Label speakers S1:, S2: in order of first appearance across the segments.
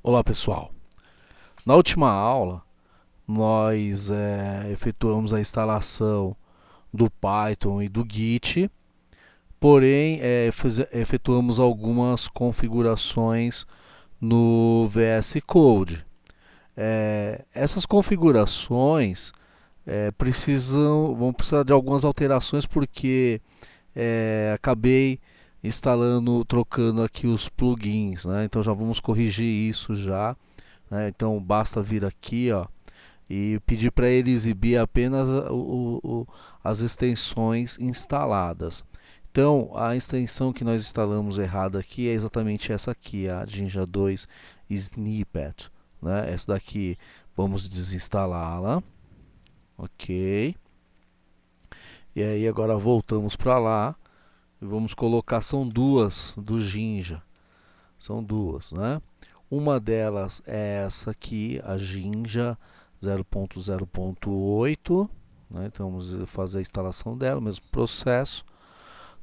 S1: Olá pessoal, na última aula nós efetuamos a instalação do Python e do Git, porém efetuamos algumas configurações no VS Code. Essas configurações vão precisar de algumas alterações porque acabei trocando aqui os plugins, né? Então já vamos corrigir isso já. Então basta vir aqui, ó, e pedir para ele exibir apenas as extensões instaladas. Então a extensão que nós instalamos errada aqui é exatamente essa aqui, a Jinja 2 Snippet, né? Essa daqui vamos desinstalá-la, ok? E aí agora voltamos para lá e vamos colocar, são duas do Jinja, são duas, né? Uma delas é essa aqui, a Jinja 0.0.8, né? Então vamos fazer a instalação dela, mesmo processo,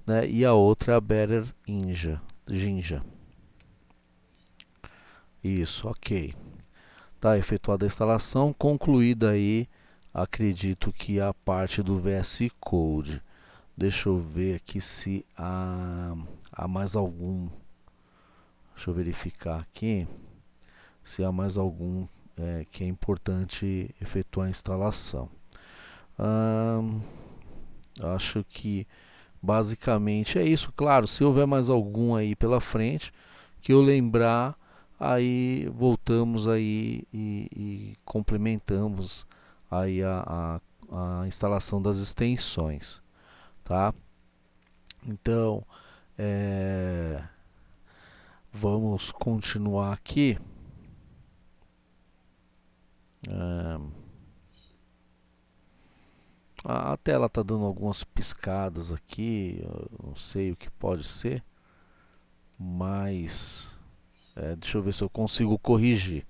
S1: né? E a outra é a Better Jinja. Isso, ok. Tá efetuada a instalação, concluída aí, acredito que a parte do VS Code. Deixa eu ver aqui se há mais algum. Deixa eu verificar aqui se há mais algum que é importante efetuar a instalação. Acho que basicamente é isso. Claro, se houver mais algum aí pela frente que eu lembrar, aí voltamos aí e complementamos aí a instalação das extensões, tá? Então vamos continuar aqui. A tela está dando algumas piscadas aqui, eu não sei o que pode ser, mas deixa eu ver se eu consigo corrigir.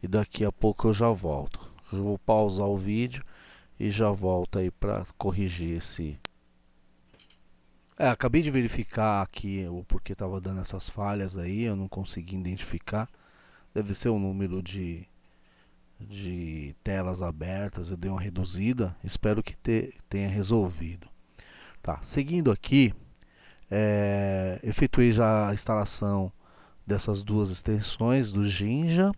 S1: E daqui a pouco eu já volto. Eu vou pausar o vídeo e já volto aí para corrigir esse. Acabei de verificar aqui o porquê estava dando essas falhas aí, eu não consegui identificar. Deve ser o número de telas abertas, eu dei uma reduzida, espero que tenha resolvido. Tá, seguindo aqui, efetuei já a instalação dessas duas extensões do Jinja.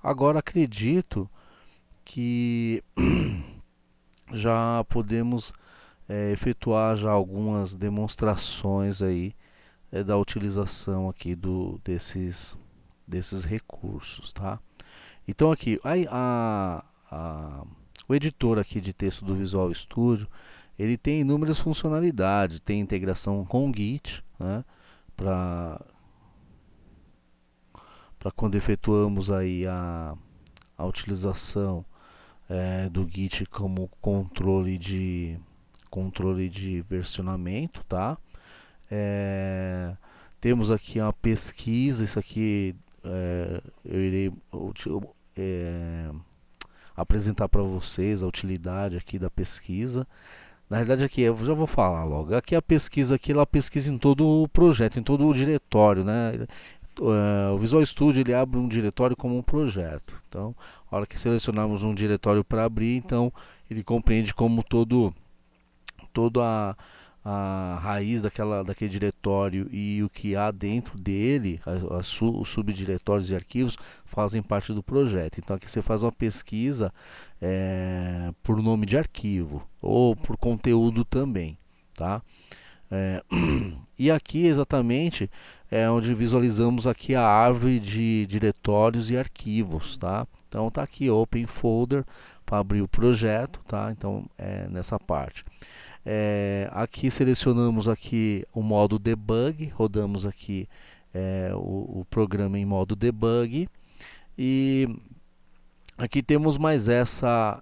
S1: Agora acredito que já podemos efetuar já algumas demonstrações aí da utilização aqui desses recursos, tá? Então aqui, o editor aqui de texto do Visual Studio, ele tem inúmeras funcionalidades, tem integração com o Git, né? Para quando efetuamos aí a utilização do Git como controle de versionamento, tá? Temos aqui uma pesquisa, isso aqui eu irei apresentar para vocês a utilidade aqui da pesquisa. Na verdade aqui, eu já vou falar logo, aqui a pesquisa aqui, ela pesquisa em todo o projeto, em todo o diretório, né? O Visual Studio ele abre um diretório como um projeto. Então, a hora que selecionarmos um diretório para abrir, então ele compreende como toda a raiz daquele diretório e o que há dentro dele, os subdiretórios e arquivos fazem parte do projeto. Então aqui você faz uma pesquisa por nome de arquivo ou por conteúdo também, tá? E aqui exatamente é onde visualizamos aqui a árvore de diretórios e arquivos, tá? Então tá aqui Open Folder para abrir o projeto, tá? Então nessa parte. Aqui selecionamos aqui o modo debug, rodamos aqui o programa em modo debug e aqui temos mais essa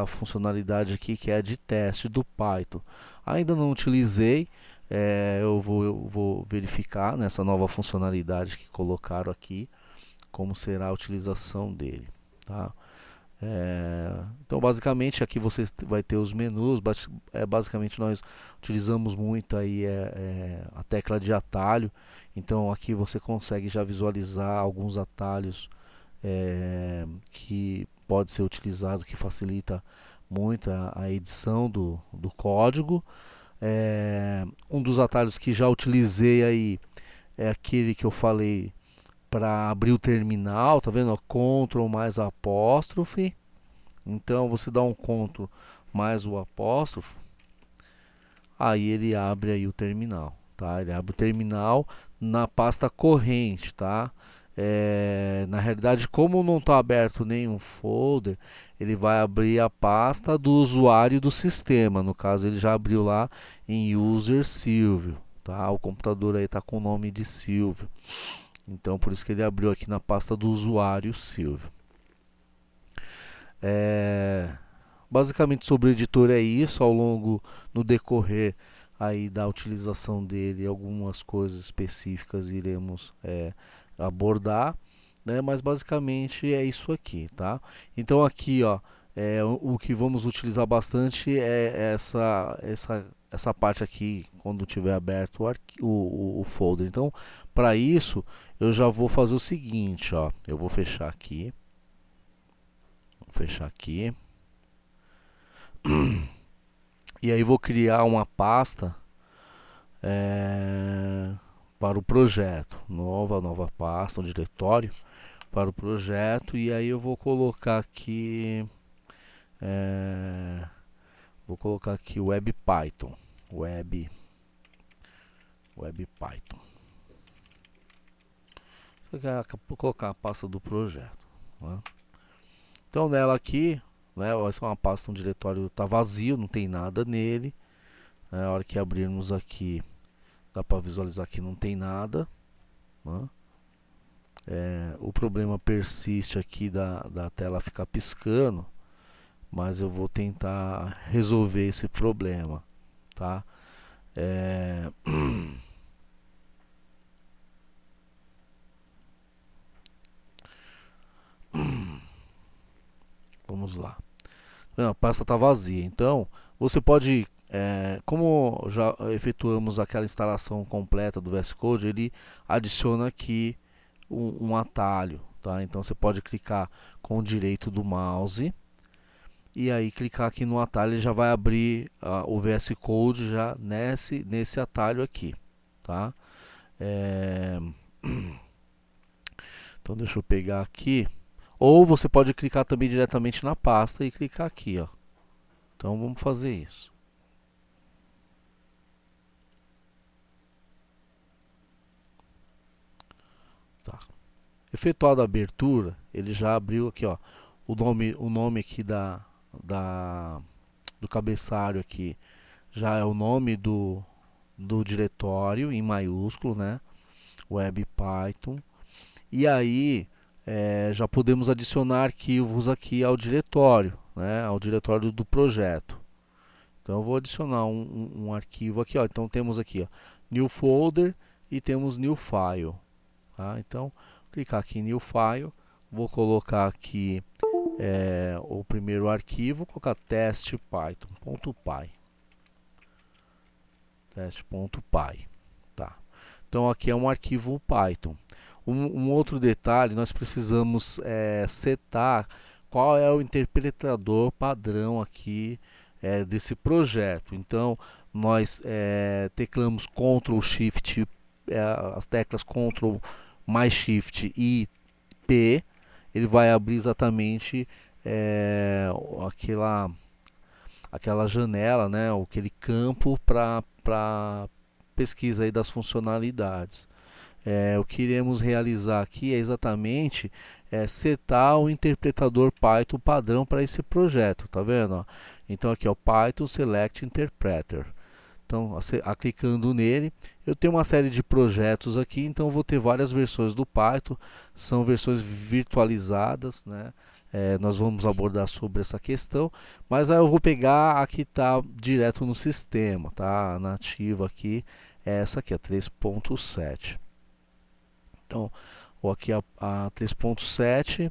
S1: funcionalidade aqui que é de teste do Python. Ainda não utilizei, eu vou verificar nessa nova funcionalidade que colocaram aqui como será a utilização dele, tá? Então basicamente aqui você vai ter os menus. Basicamente nós utilizamos muito aí a tecla de atalho. Então aqui você consegue já visualizar alguns atalhos que pode ser utilizado, que facilita muito a edição do código. Um dos atalhos que já utilizei aí é aquele que eu falei para abrir o terminal, tá vendo? Ctrl mais apóstrofe. Então você dá um Ctrl mais o apóstrofo, aí ele abre aí o terminal, tá? Ele abre o terminal na pasta corrente, tá? Na realidade, como não está aberto nenhum folder, ele vai abrir a pasta do usuário do sistema. No caso, ele já abriu lá em user Silvio, tá? O computador aí está com o nome de Silvio. Então, por isso que ele abriu aqui na pasta do usuário Silvio. Basicamente sobre o editor é isso. Ao longo, no decorrer aí da utilização dele, algumas coisas específicas iremos abordar, né? Mas basicamente é isso aqui, tá? Então aqui, ó, o que vamos utilizar bastante é essa parte aqui, quando tiver aberto o folder. Então, para isso, eu já vou fazer o seguinte, ó, eu vou fechar aqui, e aí vou criar uma pasta para o projeto, nova pasta, um diretório para o projeto. E aí eu vou colocar aqui Web Python, Web Python. Você quer colocar a pasta do projeto, né? Então nela aqui, né, essa é uma pasta, um diretório está vazio, não tem nada nele. Na hora que abrirmos aqui, dá para visualizar que não tem nada, né? O problema persiste aqui da tela ficar piscando, mas eu vou tentar resolver esse problema, tá? Vamos lá. A pasta está vazia, então você pode, como já efetuamos aquela instalação completa do VS Code, ele adiciona aqui um atalho, tá? Então você pode clicar com o direito do mouse e aí clicar aqui no atalho, ele já vai abrir o VS Code já nesse atalho aqui, tá? Então deixa eu pegar aqui. Ou você pode clicar também diretamente na pasta e clicar aqui, ó. Então vamos fazer isso. Tá. Efetuada a abertura, ele já abriu aqui, ó, o nome aqui do cabeçalho aqui já é o nome do diretório em maiúsculo, né? Web Python. E aí já podemos adicionar arquivos aqui ao diretório, né? Ao diretório do projeto. Então eu vou adicionar um arquivo aqui, ó. Então temos aqui, ó, New Folder e temos New File, tá? Então clicar aqui em New File, vou colocar aqui o primeiro arquivo, colocar testpython.py, teste.py, tá? Então aqui é um arquivo Python. Um outro detalhe, nós precisamos setar qual é o interpretador padrão aqui desse projeto. Então nós teclamos Ctrl Shift, as teclas Ctrl mais Shift e P, ele vai abrir exatamente aquela janela, né, aquele campo para pesquisa aí das funcionalidades. O que iremos realizar aqui é exatamente setar o interpretador Python padrão para esse projeto, tá vendo? Ó? Então aqui é o Python Select Interpreter. Então, clicando nele, eu tenho uma série de projetos aqui, então vou ter várias versões do Python, são versões virtualizadas, né? Nós vamos abordar sobre essa questão, mas aí eu vou pegar a que está direto no sistema, tá? A nativa aqui, essa aqui, a 3.7. Então, aqui a 3.7,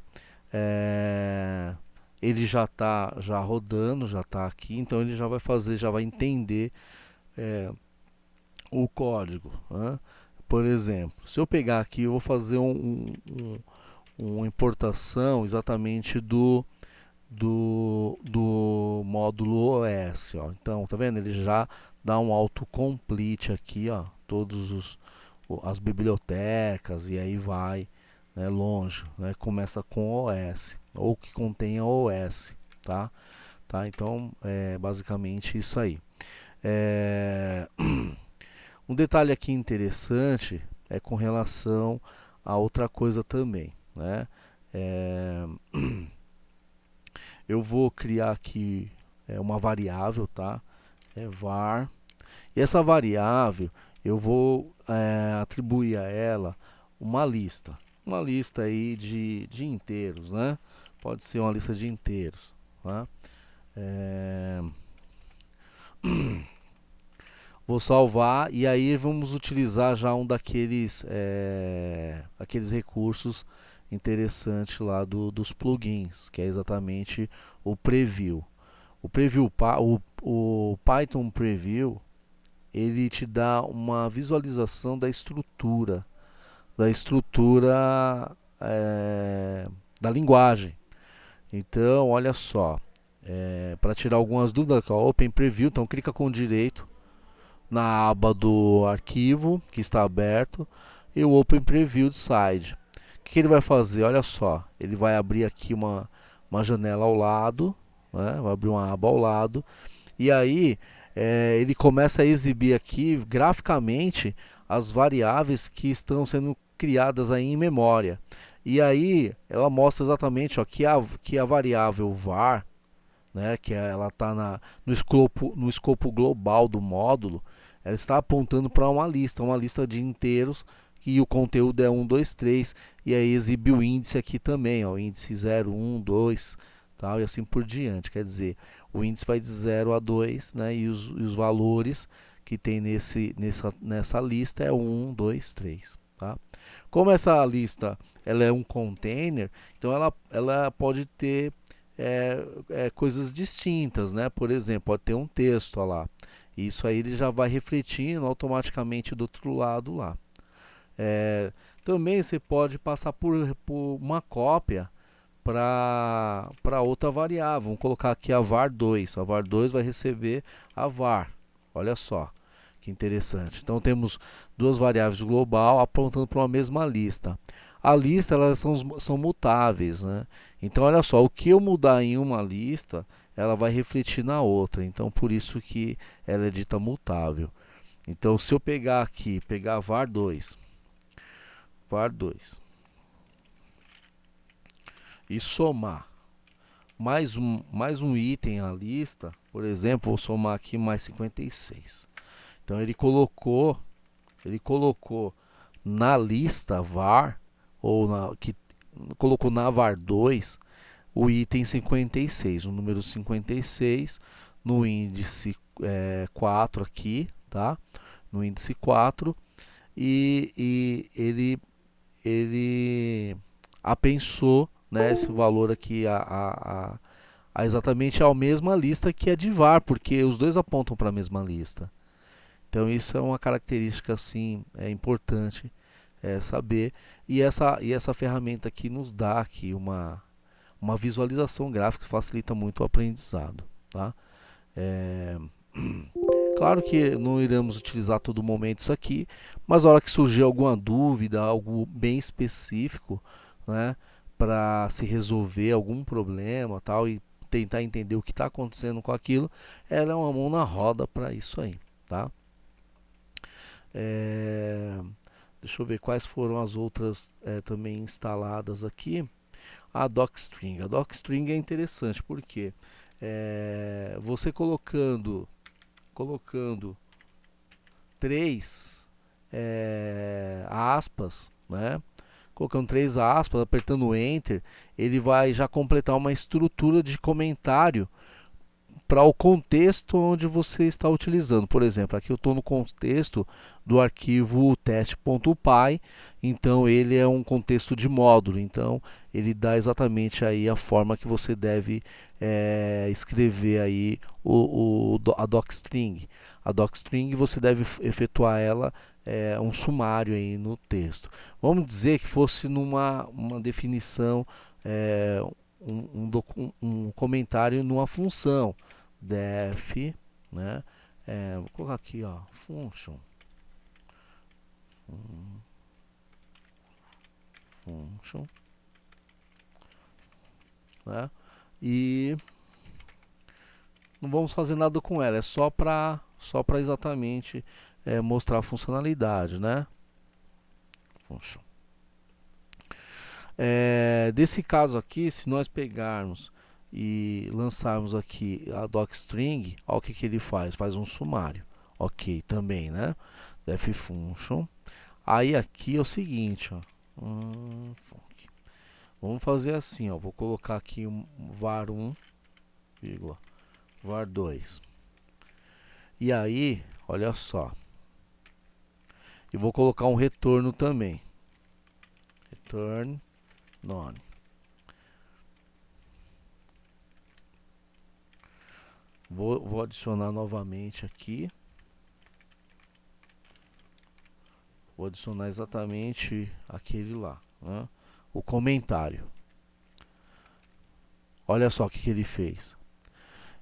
S1: ele já está já rodando, já está aqui, então ele já vai fazer, já vai entender o código, né? Por exemplo, se eu pegar aqui, eu vou fazer uma importação exatamente do módulo OS, ó. Então, tá vendo? Ele já dá um autocomplete aqui, ó, as bibliotecas e aí vai, né, longe, né? Começa com OS ou que contenha OS, tá? Tá? Então, é basicamente isso aí. Um detalhe aqui interessante é com relação a outra coisa também, né? Eu vou criar aqui uma variável, tá? Var. E essa variável eu vou atribuir a ela uma lista. Uma lista aí de inteiros, né? Pode ser uma lista de inteiros, tá? Vou salvar e aí vamos utilizar já um daqueles aqueles recursos interessantes lá dos plugins, que é exatamente o preview. O preview, o Python Preview, ele te dá uma visualização da estrutura da linguagem. Então, olha só, para tirar algumas dúvidas, ó, Open Preview, então clica com direito na aba do arquivo que está aberto e o Open Preview de Side. O que ele vai fazer? Olha só, ele vai abrir aqui uma janela ao lado, né? Vai abrir uma aba ao lado e aí ele começa a exibir aqui graficamente as variáveis que estão sendo criadas aí em memória. E aí ela mostra exatamente, ó, que a variável var, né, que ela está no escopo global do módulo, ela está apontando para uma lista de inteiros e o conteúdo é 1, 2, 3 e aí exibe o índice aqui também, ó, o índice 0, 1, 2, tal, e assim por diante. Quer dizer, o índice vai de 0 a 2, né, e os valores que tem nessa lista é 1, 2, 3. Tá? Como essa lista ela é um container, então ela pode ter coisas distintas, né? Por exemplo, pode ter um texto, ó lá. Isso aí ele já vai refletindo automaticamente do outro lado lá. Também você pode passar por uma cópia para outra variável. Vamos colocar aqui a var2. A var2 vai receber a var. Olha só que interessante. Então temos duas variáveis global apontando para uma mesma lista. A lista elas são mutáveis, né? Então olha só, o que eu mudar em uma lista, ela vai refletir na outra. Então por isso que ela é dita mutável. Então se eu pegar aqui, pegar var2 e somar mais um item à lista, por exemplo, vou somar aqui mais 56. Então ele colocou na lista var, ou colocou na var2 o item 56, o número 56 no índice 4 aqui, tá? No índice 4 e ele apensou, né, esse valor aqui exatamente a mesma lista que é de var, porque os dois apontam para a mesma lista. Então isso é uma característica assim importante saber, e essa ferramenta aqui nos dá aqui uma visualização gráfica que facilita muito o aprendizado, tá? Claro que não iremos utilizar a todo momento isso aqui, mas a hora que surgir alguma dúvida, algo bem específico, né, para se resolver algum problema tal e tentar entender o que está acontecendo com aquilo, ela é uma mão na roda para isso aí, tá? Deixa eu ver quais foram as outras também instaladas aqui. A docstring. A docstring é interessante porque você colocando três aspas, né? Colocando 3 aspas, apertando Enter, ele vai já completar uma estrutura de comentário para o contexto onde você está utilizando. Por exemplo, aqui eu estou no contexto do arquivo teste.py, então ele é um contexto de módulo, então ele dá exatamente aí a forma que você deve escrever aí a docstring. A docstring você deve efetuar ela um sumário aí no texto. Vamos dizer que fosse uma definição, um comentário numa função def, né? Vou colocar aqui, ó, function, né? E não vamos fazer nada com ela, é só para exatamente mostrar a funcionalidade, né? Function. Desse caso aqui, se nós pegarmos e lançarmos aqui a docstring, olha o que ele faz, faz um sumário, ok, também, né? Def function. Aí aqui é o seguinte, ó, vamos fazer assim, ó, vou colocar aqui um var1, var2, e aí, olha só, e vou colocar um retorno também, return none. Vou adicionar novamente aqui. Vou adicionar exatamente aquele lá, né? O comentário. Olha só o que ele fez.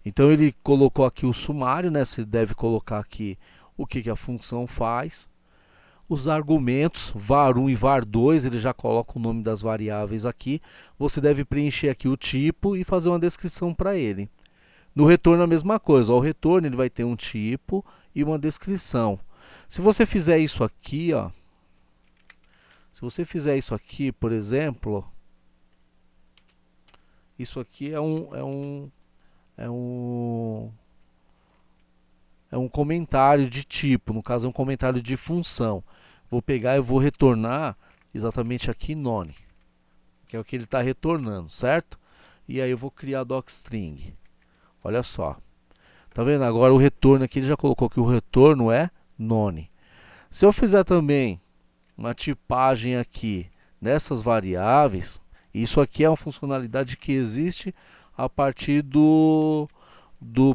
S1: Então ele colocou aqui o sumário, né? Você deve colocar aqui o que a função faz. Os argumentos var1 e var2, ele já coloca o nome das variáveis aqui. Você deve preencher aqui o tipo e fazer uma descrição para ele. No retorno a mesma coisa, o retorno ele vai ter um tipo e uma descrição. Se você fizer isso aqui, ó, se você fizer isso aqui, por exemplo, isso aqui é um comentário de tipo, no caso é um comentário de função. Vou pegar e vou retornar exatamente aqui none, que é o que ele está retornando, certo? E aí eu vou criar docstring. Olha só, tá vendo? Agora o retorno aqui, ele já colocou que o retorno é none. Se eu fizer também uma tipagem aqui nessas variáveis, isso aqui é uma funcionalidade que existe a partir do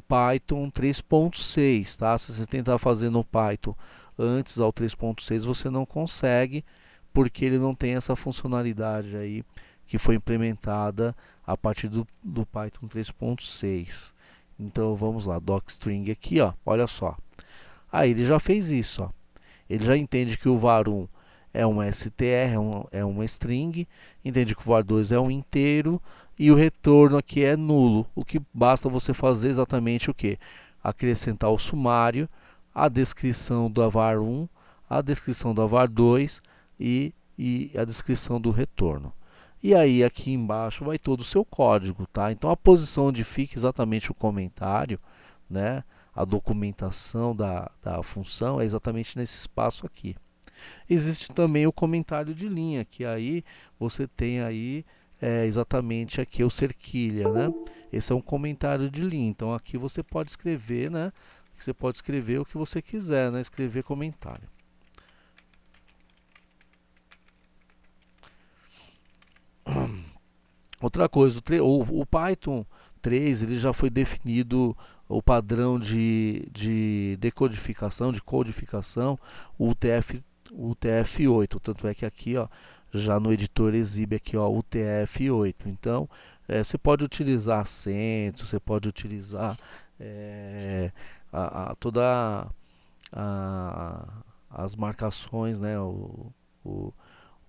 S1: Python 3.6, tá? Se você tentar fazer no Python antes ao 3.6, você não consegue, porque ele não tem essa funcionalidade aí que foi implementada a partir do Python 3.6. Então vamos lá, docstring aqui, ó, olha só. Aí ele já fez isso, ó. Ele já entende que o var1 é um str, é uma string, entende que o var2 é um inteiro e o retorno aqui é nulo. O que basta você fazer exatamente o que? Acrescentar o sumário, a descrição do var1, a descrição do var2 e a descrição do retorno. E aí aqui embaixo vai todo o seu código, tá? Então a posição onde fica exatamente o comentário, né? A documentação da função é exatamente nesse espaço aqui. Existe também o comentário de linha, que aí você tem aí exatamente aqui o cerquilha, né? Esse é um comentário de linha. Então aqui você pode escrever, né? Você pode escrever o que você quiser, né? Escrever comentário. Outra coisa, o Python 3 ele já foi definido o padrão de decodificação, de codificação, o UTF-8. Tanto é que aqui, ó, já no editor exibe aqui, ó, UTF-8. Então, você pode utilizar acentos, você pode utilizar toda as marcações, né,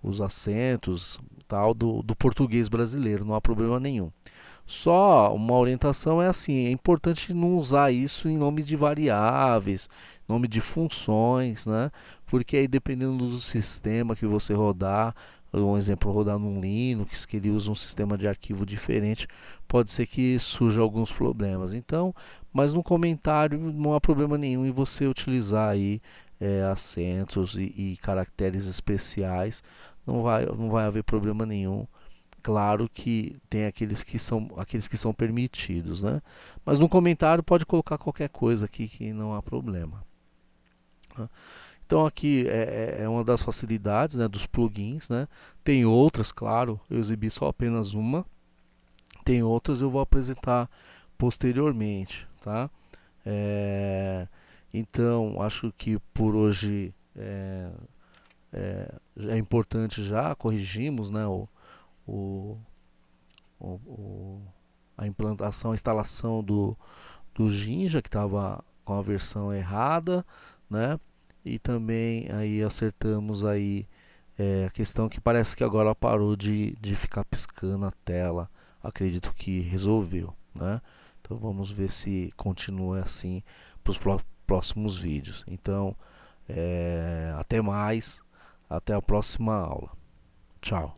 S1: os acentos tal do português brasileiro, não há problema nenhum. Só uma orientação é assim, é importante não usar isso em nome de variáveis, nome de funções, né? Porque aí dependendo do sistema que você rodar, um exemplo, rodar num Linux, que ele usa um sistema de arquivo diferente, pode ser que surja alguns problemas. Então, mas no comentário não há problema nenhum em você utilizar aí acentos e caracteres especiais, não vai haver problema nenhum claro que tem aqueles que são permitidos, né? Mas no comentário pode colocar qualquer coisa aqui que não há problema, né? Então aqui é uma das facilidades, né, dos plugins, né? Tem outras, claro, eu exibi só apenas uma. Tem outras eu vou apresentar posteriormente, tá? Então acho que por hoje é importante, já corrigimos, né, o, a implantação, a instalação do Jinja, que estava com a versão errada, né? E também aí acertamos aí a questão que parece que agora parou de ficar piscando a tela. Acredito que resolveu, né? Então vamos ver se continua assim para os próximos vídeos. Então até mais, até a próxima aula. Tchau.